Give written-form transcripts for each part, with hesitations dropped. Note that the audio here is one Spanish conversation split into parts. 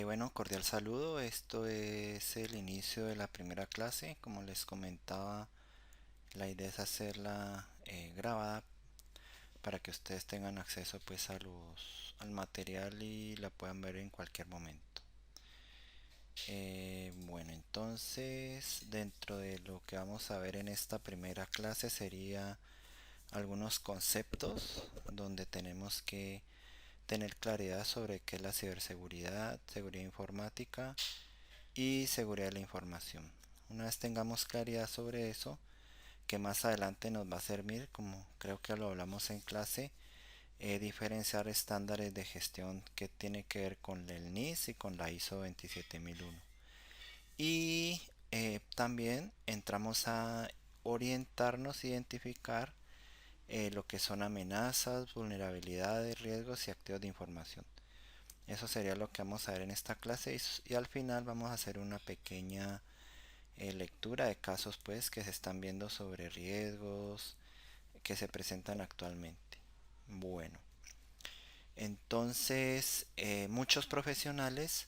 Bueno, cordial saludo. Esto es el inicio de la primera clase. Como les comentaba, la idea es hacerla grabada para que ustedes tengan acceso pues al material y la puedan ver en cualquier momento. Bueno, entonces dentro de lo que vamos a ver en esta primera clase sería algunos conceptos donde tenemos que tener claridad sobre qué es la ciberseguridad, seguridad informática y seguridad de la información. Una vez tengamos claridad sobre eso, que más adelante nos va a servir, como creo que lo hablamos en clase, diferenciar estándares de gestión que tiene que ver con el NIS y con la ISO 27001. Y también entramos a orientarnos, identificar lo que son amenazas, vulnerabilidades, riesgos y activos de información. Eso sería lo que vamos a ver en esta clase y al final vamos a hacer una pequeña lectura de casos pues que se están viendo sobre riesgos que se presentan actualmente. Bueno, entonces muchos profesionales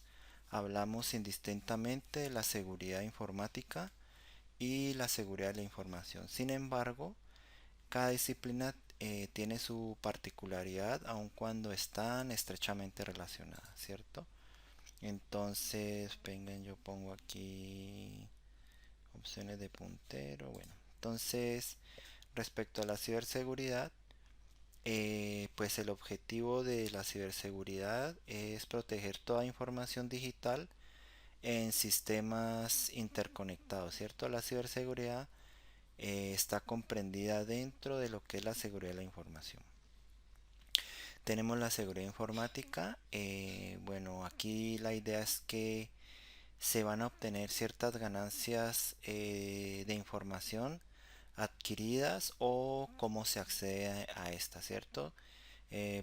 hablamos indistintamente de la seguridad informática y la seguridad de la información. Sin embargo, cada disciplina tiene su particularidad aun cuando están estrechamente relacionadas, ¿cierto? Entonces, vengan, yo pongo aquí opciones de puntero. Bueno, entonces, respecto a la ciberseguridad, pues el objetivo de la ciberseguridad es proteger toda información digital en sistemas interconectados, ¿cierto? La ciberseguridad está comprendida dentro de lo que es la seguridad de la información. Tenemos la seguridad informática. Bueno, aquí la idea es que se van a obtener ciertas ganancias de información adquiridas o cómo se accede a esta, ¿cierto?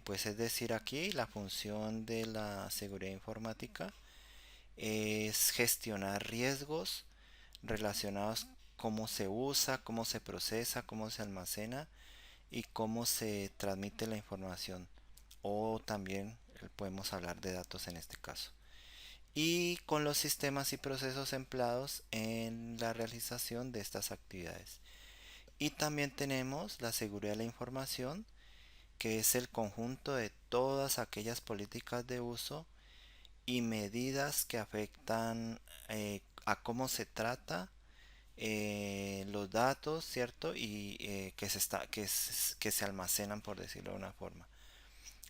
Pues es decir, aquí la función de la seguridad informática es gestionar riesgos relacionados cómo se usa, cómo se procesa, cómo se almacena y cómo se transmite la información. O también podemos hablar de datos en este caso. Y con los sistemas y procesos empleados en la realización de estas actividades. Y también tenemos la seguridad de la información, que es el conjunto de todas aquellas políticas de uso y medidas que afectan a cómo se trata los datos, ¿cierto? Y que se almacenan, por decirlo de una forma.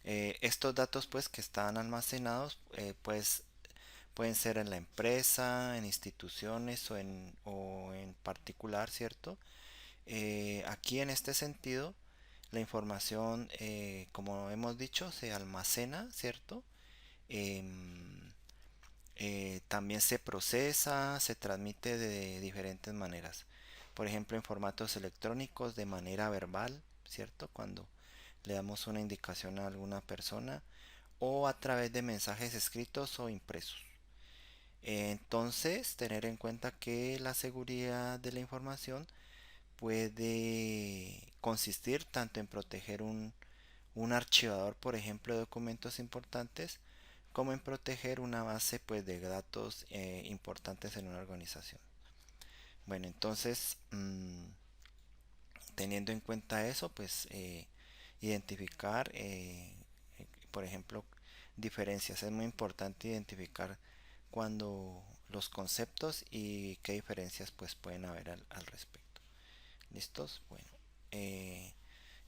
Estos datos, pues, que están almacenados, pues, pueden ser en la empresa, en instituciones o en particular, ¿cierto? Aquí en este sentido, la información, como hemos dicho, se almacena, ¿cierto? Em, También se procesa, se transmite de diferentes maneras. Por ejemplo, en formatos electrónicos de manera verbal, ¿cierto? Cuando le damos una indicación a alguna persona o a través de mensajes escritos o impresos. Entonces, tener en cuenta que la seguridad de la información puede consistir tanto en proteger un archivador, por ejemplo, de documentos importantes, como en proteger una base pues, de datos importantes en una organización. Bueno, entonces, teniendo en cuenta eso, pues identificar, por ejemplo, diferencias. Es muy importante identificar cuando los conceptos y qué diferencias pues pueden haber al respecto. ¿Listos? Bueno, eh,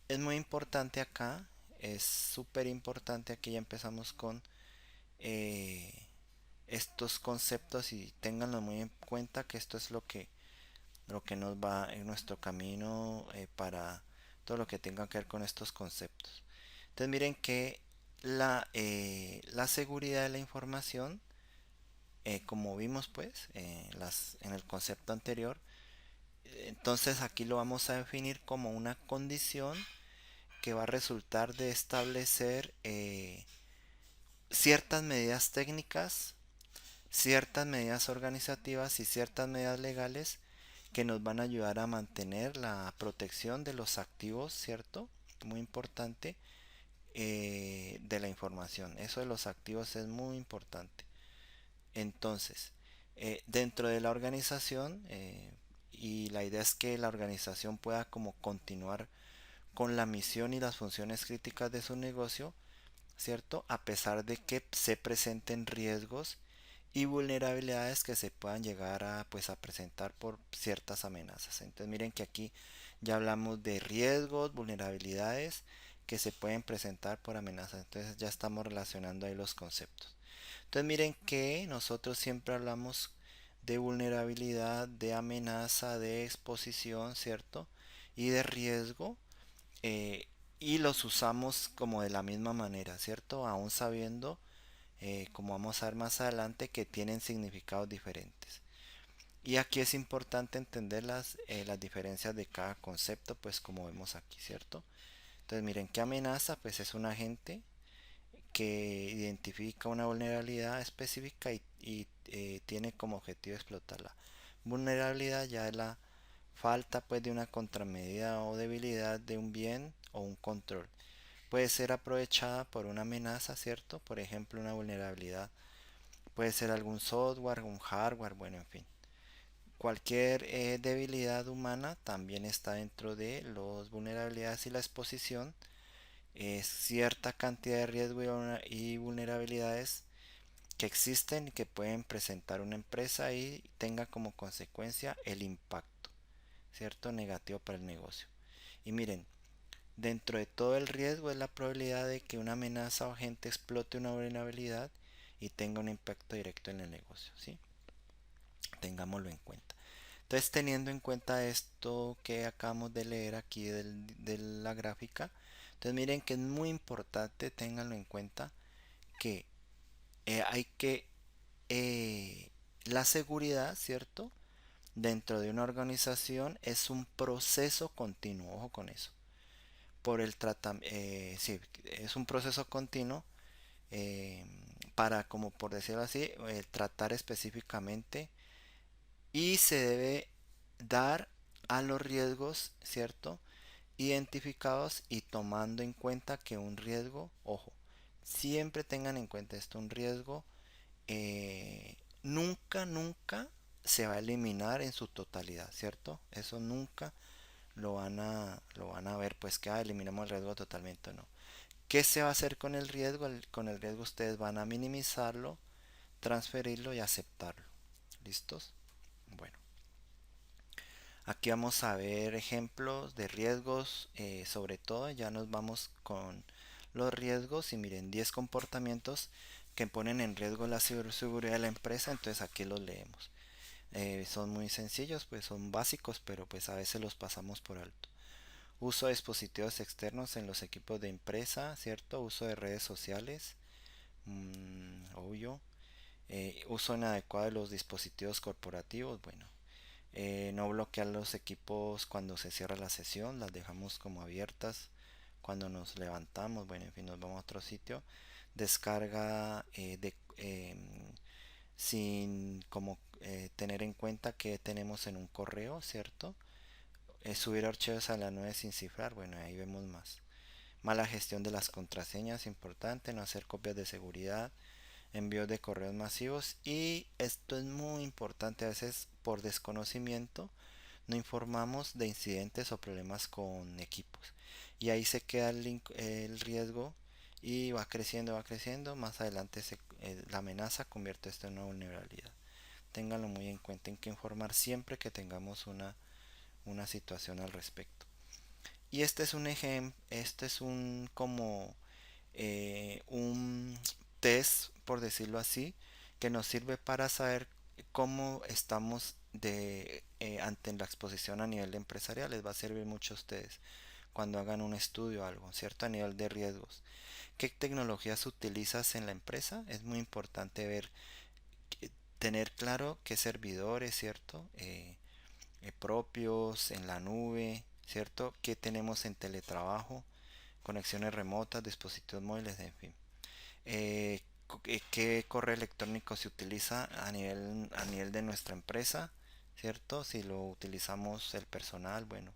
es muy importante acá, es súper importante. Aquí ya empezamos con eh, estos conceptos y ténganlo muy en cuenta que esto es lo que nos va en nuestro camino para todo lo que tenga que ver con estos conceptos. Entonces miren que la seguridad de la información, como vimos pues en el concepto anterior, entonces aquí lo vamos a definir como una condición que va a resultar de establecer ciertas medidas técnicas, ciertas medidas organizativas y ciertas medidas legales que nos van a ayudar a mantener la protección de los activos, ¿cierto? Muy importante, de la información. Eso de los activos es muy importante. Entonces, dentro de la organización, y la idea es que la organización pueda como continuar con la misión y las funciones críticas de su negocio, ¿cierto? A pesar de que se presenten riesgos y vulnerabilidades que se puedan llegar a, pues, a presentar por ciertas amenazas. Entonces miren que aquí ya hablamos de riesgos, vulnerabilidades que se pueden presentar por amenazas. Entonces ya estamos relacionando ahí los conceptos. Entonces miren que nosotros siempre hablamos de vulnerabilidad, de amenaza, de exposición, ¿cierto? Y de riesgo, eh, y los usamos como de la misma manera, ¿cierto? Aún sabiendo, como vamos a ver más adelante, que tienen significados diferentes. Y aquí es importante entender las diferencias de cada concepto, pues como vemos aquí, ¿cierto? Entonces miren que amenaza, pues es un agente que identifica una vulnerabilidad específica y tiene como objetivo explotarla. Vulnerabilidad ya es la falta pues de una contramedida o debilidad de un bien o un control. Puede ser aprovechada por una amenaza, ¿cierto? Por ejemplo, una vulnerabilidad. Puede ser algún software, un hardware, bueno, en fin. Cualquier debilidad humana también está dentro de las vulnerabilidades y la exposición. Cierta cantidad de riesgo y vulnerabilidades que existen y que pueden presentar una empresa y tenga como consecuencia el impacto, ¿cierto? Negativo para el negocio. Y miren, dentro de todo el riesgo es la probabilidad de que una amenaza o agente explote una vulnerabilidad y tenga un impacto directo en el negocio, ¿sí? Tengámoslo en cuenta. Entonces, teniendo en cuenta esto que acabamos de leer aquí de la gráfica, entonces miren que es muy importante, ténganlo en cuenta, que hay que la seguridad, ¿cierto? Dentro de una organización es un proceso continuo, ojo con eso. Sí, es un proceso continuo, eh, para, como por decirlo así, tratar específicamente, y se debe dar a los riesgos, ¿cierto? Identificados y tomando en cuenta que un riesgo, ojo, siempre tengan en cuenta esto, un riesgo nunca se va a eliminar en su totalidad, ¿cierto? Eso nunca lo van a ver, pues que eliminamos el riesgo totalmente, no. ¿Qué se va a hacer con el riesgo? Con el riesgo ustedes van a minimizarlo, transferirlo y aceptarlo. ¿Listos? Bueno, aquí vamos a ver ejemplos de riesgos, sobre todo ya nos vamos con los riesgos y miren 10 comportamientos que ponen en riesgo la ciberseguridad de la empresa, entonces aquí los leemos. Son muy sencillos, pues son básicos, pero pues a veces los pasamos por alto. Uso de dispositivos externos en los equipos de empresa, ¿cierto? Uso de redes sociales, obvio. Uso inadecuado de los dispositivos corporativos, bueno. No bloquear los equipos cuando se cierra la sesión, las dejamos como abiertas cuando nos levantamos, bueno, en fin, nos vamos a otro sitio. Descarga sin como tener en cuenta que tenemos en un correo, ¿cierto? Subir archivos a la nube sin cifrar, bueno, ahí vemos más. Mala gestión de las contraseñas, importante, no hacer copias de seguridad, envíos de correos masivos, y esto es muy importante, a veces por desconocimiento no informamos de incidentes o problemas con equipos y ahí se queda el riesgo y va creciendo, más adelante la amenaza convierte esto en una vulnerabilidad. Ténganlo muy en cuenta, en que informar siempre que tengamos una situación al respecto. Y este es un ejemplo, este es un como un test, por decirlo así, que nos sirve para saber cómo estamos ante la exposición a nivel empresarial. Les va a servir mucho a ustedes cuando hagan un estudio o algo, ¿cierto? A nivel de riesgos. ¿Qué tecnologías utilizas en la empresa? Es muy importante tener claro qué servidores, ¿cierto? Propios en la nube, ¿cierto? ¿Qué tenemos en teletrabajo? Conexiones remotas, dispositivos móviles, en fin. ¿Qué correo electrónico se utiliza a nivel de nuestra empresa? ¿Cierto? Si lo utilizamos el personal, bueno.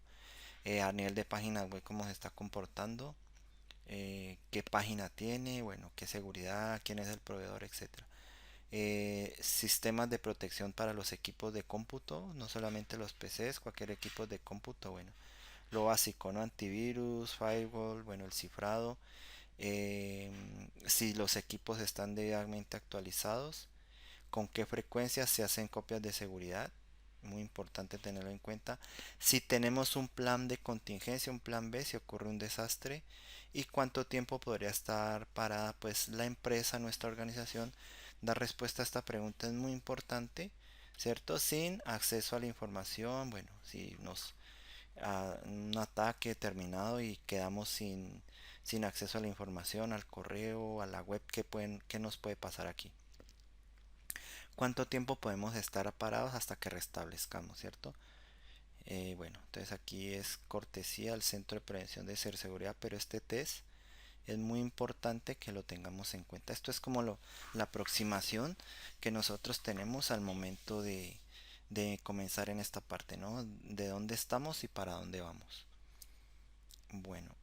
A nivel de página web, cómo se está comportando, qué página tiene, bueno, qué seguridad, quién es el proveedor, etcétera. sistemas de protección para los equipos de cómputo, no solamente los PCs, cualquier equipo de cómputo, bueno, lo básico, ¿no? Antivirus, firewall, bueno, el cifrado, eh, si los equipos están debidamente actualizados, con qué frecuencia se hacen copias de seguridad, muy importante tenerlo en cuenta, si tenemos un plan de contingencia, un plan B si ocurre un desastre, y cuánto tiempo podría estar parada pues la empresa, nuestra organización. Dar respuesta a esta pregunta es muy importante, ¿cierto? Sin acceso a la información, bueno, si nos un ataque terminado y quedamos sin acceso a la información, al correo, a la web, ¿qué nos puede pasar aquí? ¿Cuánto tiempo podemos estar parados hasta que restablezcamos, cierto? Bueno, entonces aquí es cortesía al Centro de Prevención de Ciberseguridad, pero este test es muy importante que lo tengamos en cuenta. Esto es como la aproximación que nosotros tenemos al momento de comenzar en esta parte, ¿no? De dónde estamos y para dónde vamos. Bueno,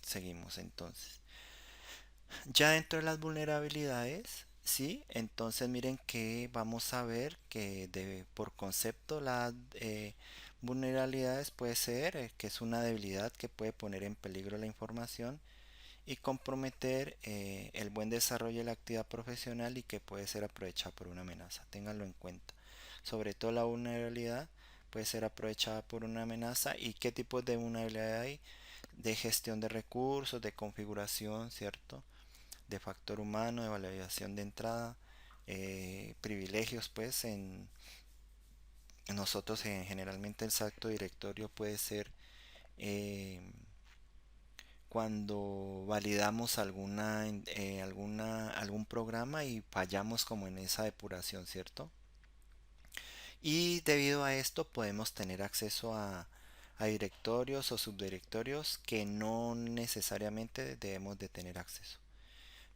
seguimos entonces. Ya dentro de las vulnerabilidades, sí, entonces miren que vamos a ver que por concepto las vulnerabilidades puede ser que es una debilidad que puede poner en peligro la información y comprometer el buen desarrollo de la actividad profesional y que puede ser aprovechada por una amenaza. Ténganlo en cuenta. Sobre todo la vulnerabilidad puede ser aprovechada por una amenaza y qué tipos de vulnerabilidad hay, de gestión de recursos, de configuración, ¿cierto? De factor humano, de validación de entrada, privilegios pues en nosotros generalmente el salto directorio puede ser eh, cuando validamos algún programa y fallamos como en esa depuración, ¿cierto? Y debido a esto podemos tener acceso a directorios o subdirectorios que no necesariamente debemos de tener acceso.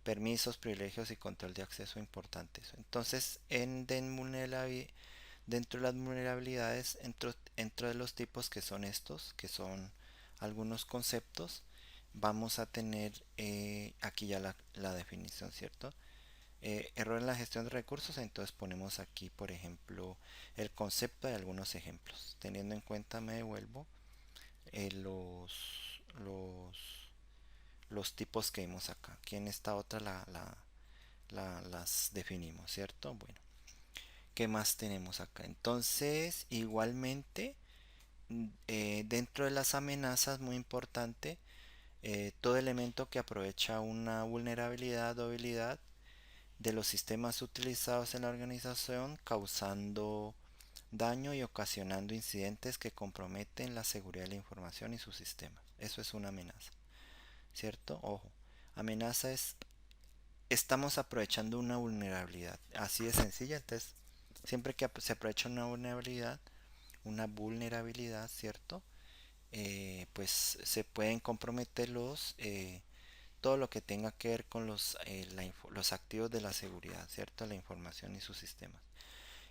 Permisos, privilegios y control de acceso importantes. Entonces, dentro de las vulnerabilidades, dentro de los tipos que son estos, que son algunos conceptos, vamos a tener aquí ya la definición, ¿cierto? Error en la gestión de recursos, entonces ponemos aquí, por ejemplo, el concepto de algunos ejemplos. Teniendo en cuenta, me devuelvo los tipos que vimos acá. Aquí en esta otra las definimos, ¿cierto? Bueno, ¿qué más tenemos acá? Entonces, igualmente, dentro de las amenazas, muy importante, todo elemento que aprovecha una vulnerabilidad o habilidad de los sistemas utilizados en la organización, causando daño y ocasionando incidentes que comprometen la seguridad de la información y su sistema. Eso es una amenaza, ¿cierto? Ojo, amenaza es estamos aprovechando una vulnerabilidad. Así de sencilla. Entonces, siempre que se aprovecha una vulnerabilidad, ¿cierto? Pues se pueden comprometer todo lo que tenga que ver con los activos de la seguridad, ¿cierto? La información y sus sistemas.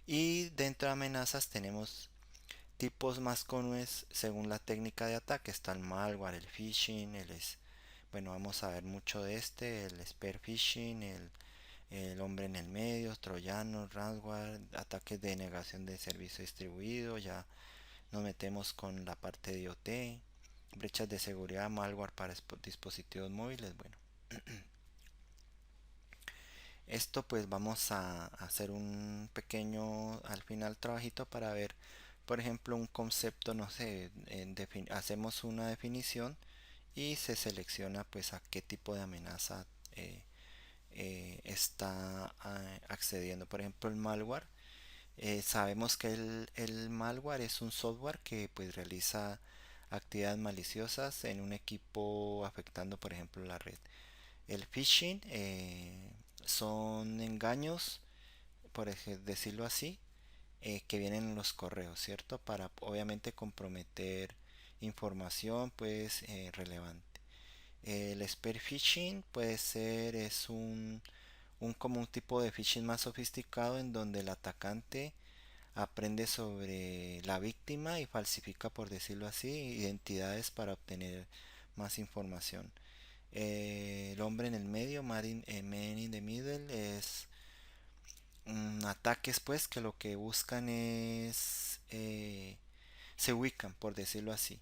Y dentro de amenazas tenemos tipos más comunes según la técnica de ataque. Está el malware, el phishing, bueno, vamos a ver mucho de el spear phishing, el hombre en el medio, troyanos, ransomware, ataques de negación de servicio distribuido, ya nos metemos con la parte de IoT, brechas de seguridad, malware para dispositivos móviles, bueno. Esto pues vamos a hacer un pequeño al final trabajito para ver, por ejemplo, un concepto, no sé, hacemos una definición y se selecciona pues a qué tipo de amenaza está accediendo. Por ejemplo, el malware. Sabemos que el malware es un software que pues realiza actividades maliciosas en un equipo afectando, por ejemplo, la red. El phishing son engaños, decirlo así, que vienen en los correos, ¿cierto? Para obviamente comprometer información pues relevante. El spear phishing puede ser, es como un tipo de phishing más sofisticado en donde el atacante aprende sobre la víctima y falsifica, por decirlo así, identidades para obtener más información. El hombre en el medio, man in the middle, es ataques pues que lo que buscan es, se ubican, por decirlo así,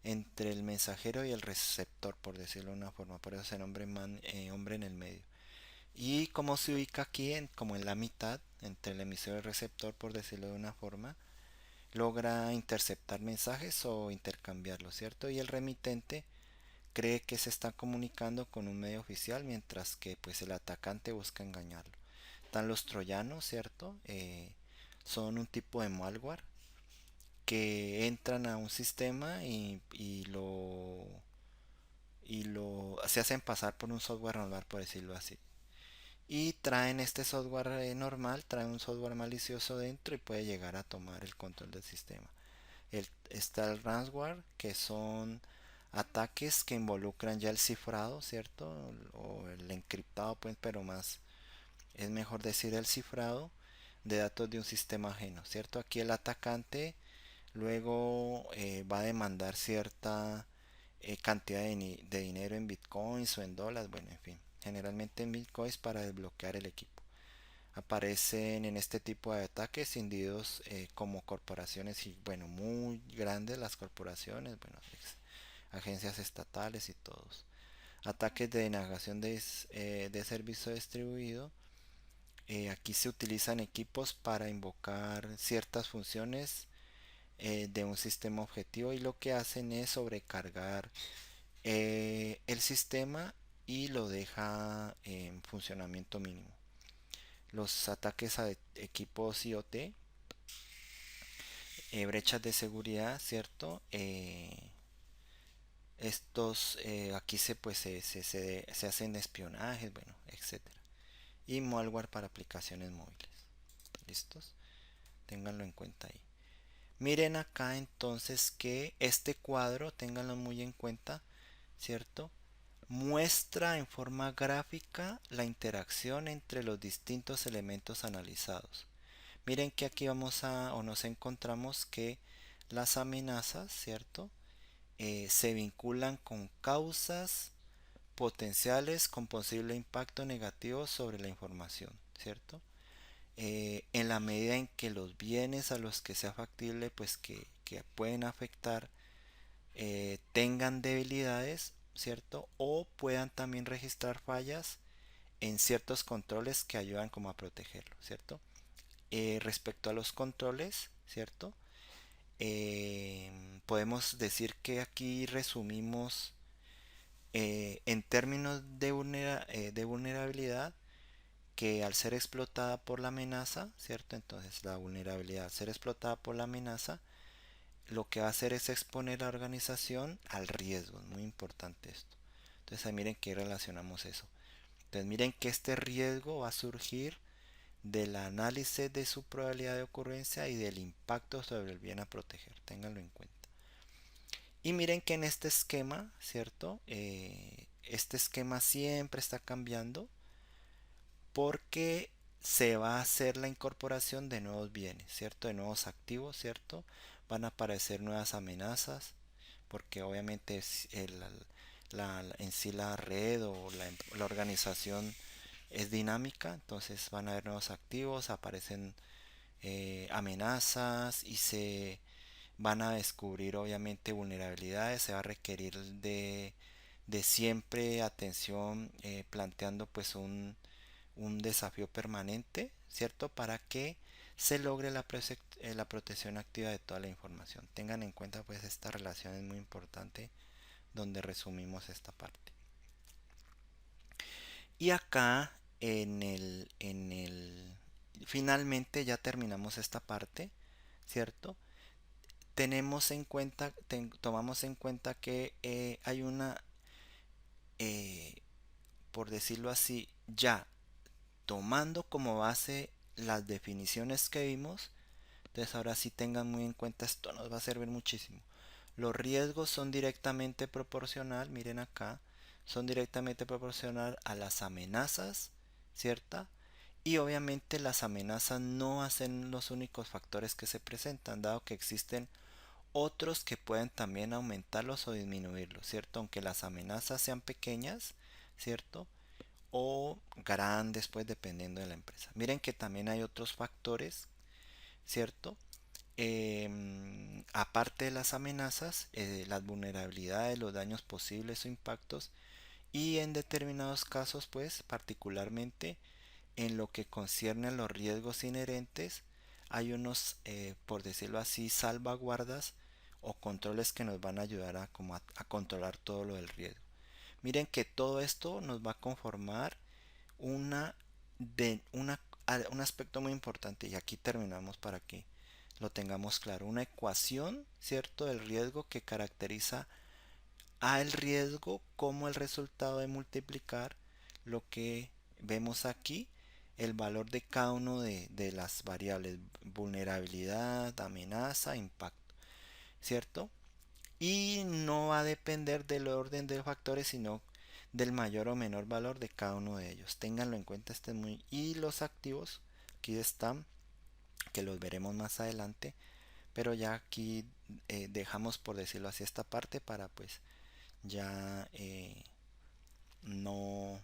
entre el mensajero y el receptor, por decirlo de una forma. Por eso se nombra hombre en el medio. Y como se ubica aquí, como en la mitad, entre el emisor y el receptor, por decirlo de una forma, logra interceptar mensajes o intercambiarlos, ¿cierto? Y el remitente cree que se está comunicando con un medio oficial, mientras que pues el atacante busca engañarlo. Están los troyanos, ¿cierto? Son un tipo de malware que entran a un sistema y lo se hacen pasar por un software normal, por decirlo así. Y traen este software normal, traen un software malicioso dentro y puede llegar a tomar el control del sistema. Está el ransomware, que son ataques que involucran ya el cifrado, ¿cierto? O el encriptado, pues, pero más es mejor decir el cifrado de datos de un sistema ajeno, ¿cierto? Aquí el atacante luego va a demandar cierta cantidad de dinero en bitcoins o en dólares, bueno, en fin, generalmente en bitcoins para desbloquear el equipo. Aparecen en este tipo de ataques individuos como corporaciones y bueno, muy grandes las corporaciones, bueno, agencias estatales y todos. Ataques de denegación de servicio distribuido. Aquí se utilizan equipos para invocar ciertas funciones de un sistema objetivo y lo que hacen es sobrecargar el sistema y lo deja en funcionamiento mínimo. Los ataques a equipos IoT, brechas de seguridad, ¿cierto? Estos aquí se hacen espionajes, bueno, etcétera. Y malware para aplicaciones móviles. ¿Listos? Ténganlo en cuenta ahí. Miren acá entonces que este cuadro, ténganlo muy en cuenta, ¿cierto? Muestra en forma gráfica la interacción entre los distintos elementos analizados. Miren que aquí vamos a, o nos encontramos que las amenazas, ¿cierto? Se vinculan con causas potenciales con posible impacto negativo sobre la información, ¿cierto? En la medida en que los bienes a los que sea factible, pues que pueden afectar, tengan debilidades, ¿cierto? O puedan también registrar fallas en ciertos controles que ayudan como a protegerlo, ¿cierto? Respecto a los controles, ¿cierto? Podemos decir que aquí resumimos en términos de vulnerabilidad que al ser explotada por la amenaza, ¿cierto? Entonces la vulnerabilidad al ser explotada por la amenaza, lo que va a hacer es exponer a la organización al riesgo. Es muy importante esto. Entonces ahí miren que relacionamos eso. Entonces miren que este riesgo va a surgir del análisis de su probabilidad de ocurrencia y del impacto sobre el bien a proteger. Ténganlo en cuenta. Y miren que en este esquema, ¿cierto? Este esquema siempre está cambiando porque se va a hacer la incorporación de nuevos bienes, ¿cierto? De nuevos activos, ¿cierto? Van a aparecer nuevas amenazas, porque obviamente en sí la red o la organización es dinámica, entonces van a haber nuevos activos, aparecen amenazas y se van a descubrir obviamente vulnerabilidades, se va a requerir de siempre atención, planteando pues un desafío permanente, ¿cierto? Para que se logre la protección activa de toda la información. Tengan en cuenta pues esta relación es muy importante donde resumimos esta parte. Y acá finalmente ya terminamos esta parte, ¿cierto? Tomamos en cuenta que hay una, eh, por decirlo así, ya tomando como base las definiciones que vimos, entonces ahora sí tengan muy en cuenta, esto nos va a servir muchísimo. Los riesgos son directamente proporcional, miren acá, son directamente proporcional a las amenazas, ¿cierta? Y obviamente las amenazas no hacen los únicos factores que se presentan, dado que existen otros que pueden también aumentarlos o disminuirlos, ¿cierto? Aunque las amenazas sean pequeñas, ¿cierto? O grandes, pues dependiendo de la empresa. Miren que también hay otros factores, ¿cierto? Aparte de las amenazas, las vulnerabilidades, los daños posibles o impactos, y en determinados casos, pues particularmente en lo que concierne a los riesgos inherentes, hay unos, por decirlo así, salvaguardas o controles que nos van a ayudar a controlar todo lo del riesgo. Miren que todo esto nos va a conformar una, un aspecto muy importante, y aquí terminamos para que lo tengamos claro, una ecuación, ¿cierto?, del riesgo que caracteriza al riesgo como el resultado de multiplicar lo que vemos aquí, el valor de cada uno de las variables: vulnerabilidad, amenaza, impacto, ¿cierto? Y no va a depender del orden de factores, sino del mayor o menor valor de cada uno de ellos. Ténganlo en cuenta, este es muy... Y los activos, aquí están, que los veremos más adelante, pero ya aquí dejamos, por decirlo así, esta parte para pues ya no...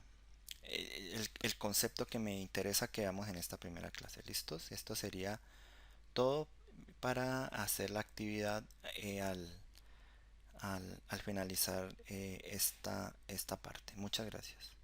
el concepto que me interesa que veamos en esta primera clase. ¿Listos? Esto sería todo para hacer la actividad al finalizar esta parte. Muchas gracias.